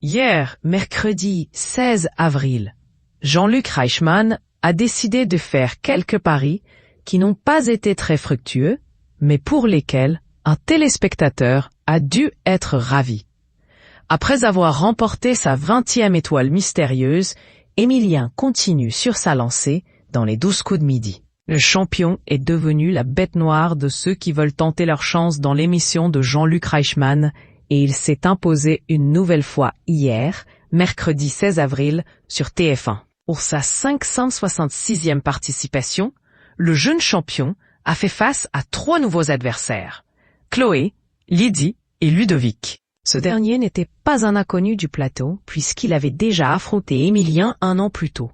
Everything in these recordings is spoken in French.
Hier, mercredi 16 avril, Jean-Luc Reichmann a décidé de faire quelques paris qui n'ont pas été très fructueux, mais pour lesquels un téléspectateur a dû être ravi. Après avoir remporté sa 20e étoile mystérieuse, Émilien continue sur sa lancée dans les 12 coups de midi. Le champion est devenu la bête noire de ceux qui veulent tenter leur chance dans l'émission de Jean-Luc Reichmann et il s'est imposé une nouvelle fois hier, mercredi 16 avril, sur TF1. Pour sa 566e participation, le jeune champion a fait face à 3 nouveaux adversaires, Chloé, Lydie et Ludovic. Ce dernier n'était pas un inconnu du plateau puisqu'il avait déjà affronté Émilien un an plus tôt.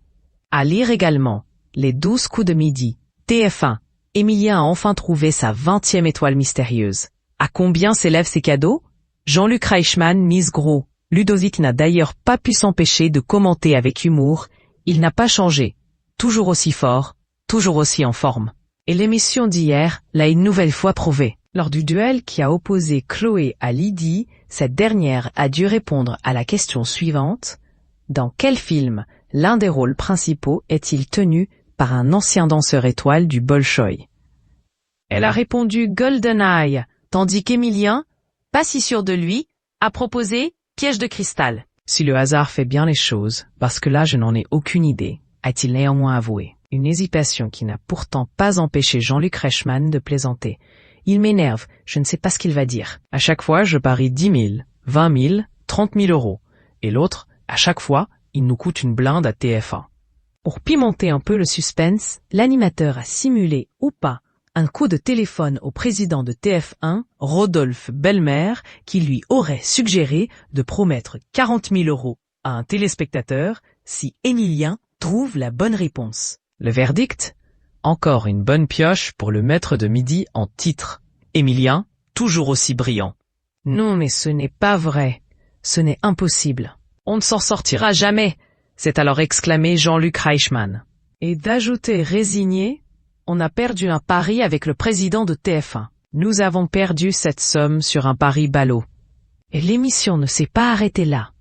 À lire également les 12 coups de midi, TF1, Émilien a enfin trouvé sa 20e étoile mystérieuse. À combien s'élèvent ses cadeaux? Jean-Luc Reichmann mise gros. Ludovic n'a d'ailleurs pas pu s'empêcher de commenter avec humour. Il n'a pas changé. Toujours aussi fort, toujours aussi en forme. Et l'émission d'hier l'a une nouvelle fois prouvé. Lors du duel qui a opposé Chloé à Lydie, cette dernière a dû répondre à la question suivante. Dans quel film l'un des rôles principaux est-il tenu par un ancien danseur étoile du Bolchoï? Elle a répondu GoldenEye, tandis qu'Émilien, pas si sûr de lui, a proposé Piège de cristal. Si le hasard fait bien les choses, parce que là je n'en ai aucune idée, a-t-il néanmoins avoué. Une hésitation qui n'a pourtant pas empêché Jean-Luc Reichmann de plaisanter. Il m'énerve, je ne sais pas ce qu'il va dire. À chaque fois, je parie 10 000, 20 000, 30 000 euros. Et l'autre, à chaque fois, il nous coûte une blinde à TF1. Pour pimenter un peu le suspense, l'animateur a simulé ou pas un coup de téléphone au président de TF1, Rodolphe Belmer, qui lui aurait suggéré de promettre 40 000 euros à un téléspectateur si Émilien trouve la bonne réponse. Le verdict? Encore une bonne pioche pour le maître de midi en titre. Émilien, toujours aussi brillant. Non mais ce n'est pas vrai. Ce n'est impossible. On ne s'en sortira jamais, s'est alors exclamé Jean-Luc Reichmann. Et d'ajouter résigné, on a perdu un pari avec le président de TF1. Nous avons perdu cette somme sur un pari ballot. Et l'émission ne s'est pas arrêtée là.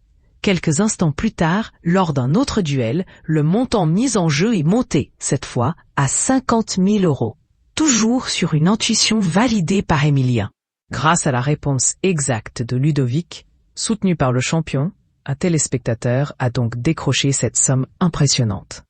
Quelques instants plus tard, lors d'un autre duel, le montant mis en jeu est monté, cette fois, à 50 000 euros. Toujours sur une intuition validée par Émilien. Grâce à la réponse exacte de Ludovic, soutenu par le champion, un téléspectateur a donc décroché cette somme impressionnante.